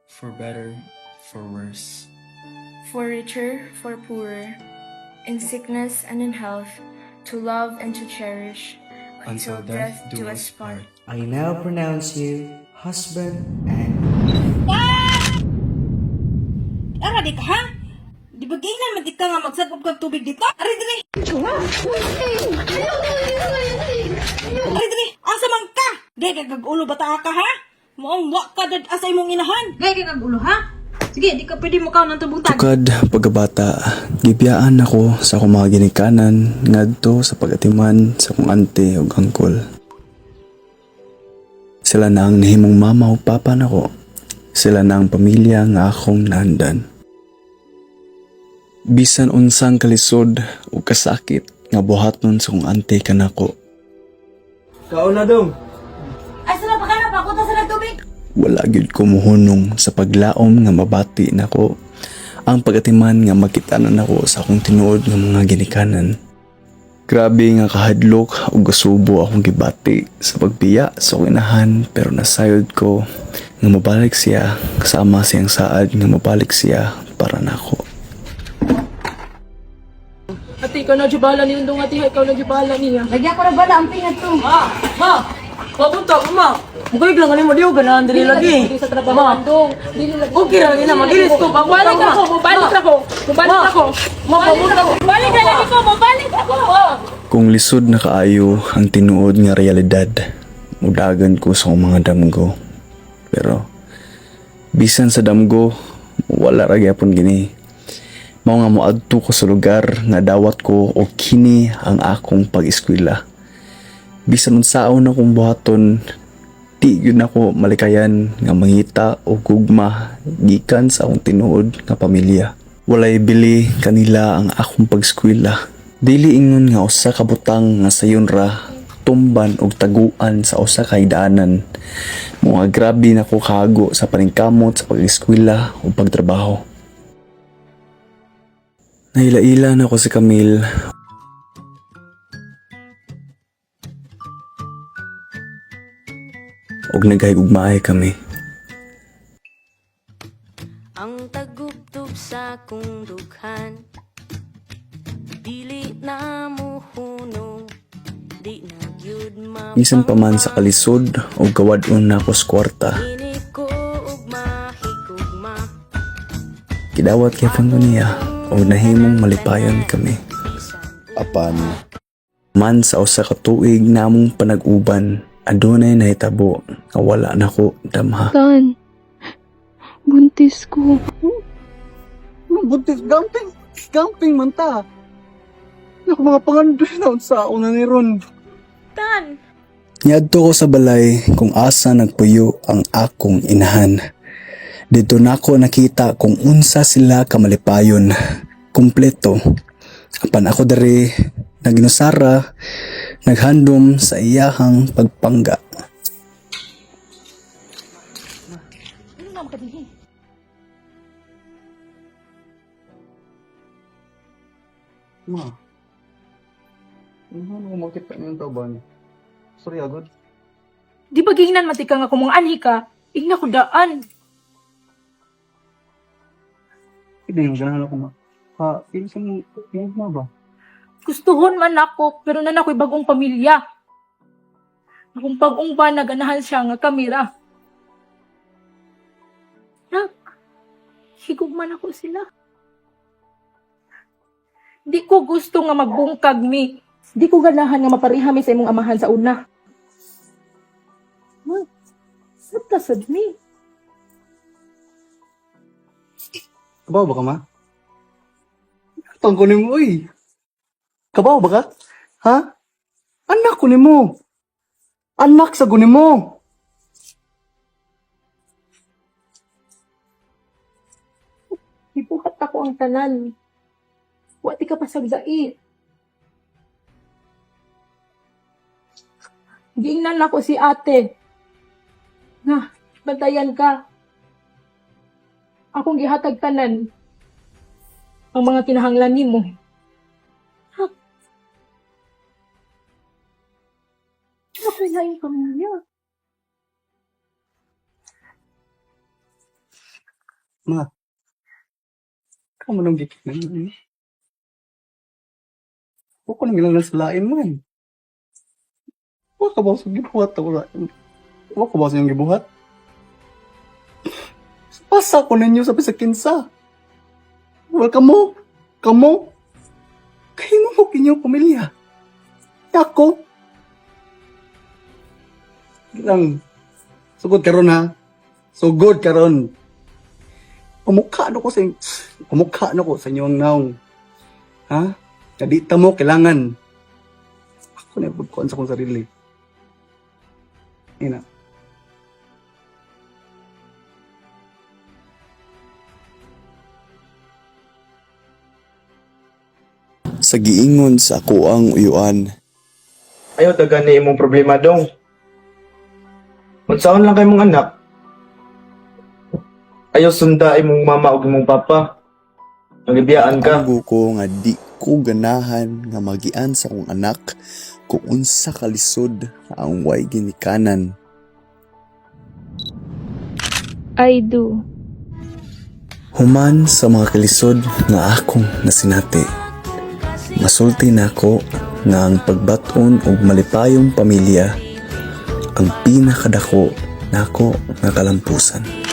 for better, for worse. For richer, for poorer, in sickness and in health, to love and to cherish, Until death do us part. I now pronounce you husband and Ara di ka ha? Di ba kailan man di ka nga magsagop kag tubig dito? Ari diri! Ari diri! Asa man ka? Gaya kag ulo bata ka ha? Maong wa ka dad asa imong inahan. Gaya kag ulo ha? Sige, di ka pwede mo kaon ng tubong tag. Tukad pagkabata, gibiyaan ako sa akong mga ginikanan ngadto sa pagatiman sa akong ante ug angkol. Sila na ang nahimong mama ug papa nako. Sila na ang pamilya nga akong naandan. Bisan unsang kalisod o kasakit nga buhaton sa akong ante kanako, Kaon na dong. Ay, sala pa ka na, pakuta sa nagtubig. wala gyud ko muhunong sa paglaom nga mabati nako ang pagatiman nga makitanan nako sa akong tinuod nga mga ginikanan. Grabe nga kahadlok ug gasubo akong gibati sa pagbiya sa akong inahan, pero nasayod ko nga mabalik siya kasama siyang saad nga mabalik siya para nako. Ate, ikaw na jubala ni Undong, ate, ikaw na jubala niya. Lagyan ko na bala ang pingat to. Ma! Papunta ko, ma! Mukha lang galing mo, di ko ganahan dali lagi. Sa trabaho, Undong. Okay lang, ina, magilis ko. Mabalik ako, mabalik ako. Mabalik ako. Ma, papunta ko. Balik na lagi ko, mabalik ako. Kung lisod na kaayo ang tinuod nga realidad, mudagan ko sa akong mga damgo. Pero bisan sa damgo, wala ra gyapon gini. Mao nga moadto ko sa lugar nga dawat ko o kini ang akong pag-eskwela. Bisan unsaon akong buhaton, di gyud ako malikayan nga mangita o gugma gikan sa akong tinuod nga pamilya. Walay bili kanila ang akong pag-eskwela. Dili ingon nga usa ka butang nga sayon ra tumban og taguan sa usa ka higdaanan. Mga grabe na ko kago sa paningkamot sa pag-eskwela o pagtrabaho. Naila-ila na ko si Camille. Og naghayugmaay kami. Ang tagubtub sa kong dughan, dili na mo hunong, di na gyud Bisan pa man sa kalisod o gawadon na ko sa kwarta. Ini ko ug mahigugma, Gidawat gyapon ko niya o nahimong malipayon kami. Apan man sa usa ka tuig namong panag-uban, adunay nahitabo nga wala nako damha. Tan, buntis ko. buntis gamping man ta. Ako mga pangandoy na sa una ni Ron. Tan! Niadto ko sa balay kung asa nagpuyo ang akong inahan. Dito nako nakita kung unsa sila kamalipayon, kumpleto. Apan ako diri naginusara, naghandom sa iyahang pagpangga. Ano naman ka dihi? Ma. Ano mo makita ng taban? Sorry agad. Di ba gihinan matika nga kung mga anhi ka, igna ko daan. Hindi yung ganahan ako ma. Ha, pinsan mo ba? Gustuhon man ako, pero na ako'y bagong pamilya. Akong bagong ba naganahan siya nga kamera. Nak, higugman ako sila. Di ko gusto nga magbungkag mi. Di ko ganahan nga maparihami sa imong amahan sa una. Ma, sad ka sad mi. Kabaw ba ka ma? Tangko ni mo oy. Kabaw ba ka? Ha? Anak ko ni mo. Anak sa guni mo. Ibuhat ako ang tanan. Wati ka pasagdait. Giingnan ako si ate. Nga, bantayan ka. Akong gihatag tanan. Ang mga kinahanglan nimo. Ha? Nakailaing pamilya. Ma. Kamu nang gikit na yun. Huwag ko nang ilang nasalain man. Huwag ka ba sa gibuhat? Huwag ka ba sa iyong gibuhat? Pasa ko ninyo sa pisakinsa. Huwag kamo. Kayo mo kinyong pamilya. Ako. Lang. Sugod karon ha. Sugod karon. Pamukha na ko sa inyong naong. Ha? Kadita mo, kailangan. Ako na ibagkuhan sa kong sarili. Ina. Sa giingon sa ako ang uyuan, Ayaw taga ni imong problema dong. Unsaon lang kay mong anak? Ayaw sunda imong mama ug imong papa. Nagibiyaan ka. Anggo ko nga di ko ganahan nga magian sa akong anak kung unsa kalisod ang way ginikanan. I do. Human sa mga kalisod nga akong nasinati. Masulti nako nga ang pagbaton og malipayong pamilya ang pinakadako nako nga kalampusan.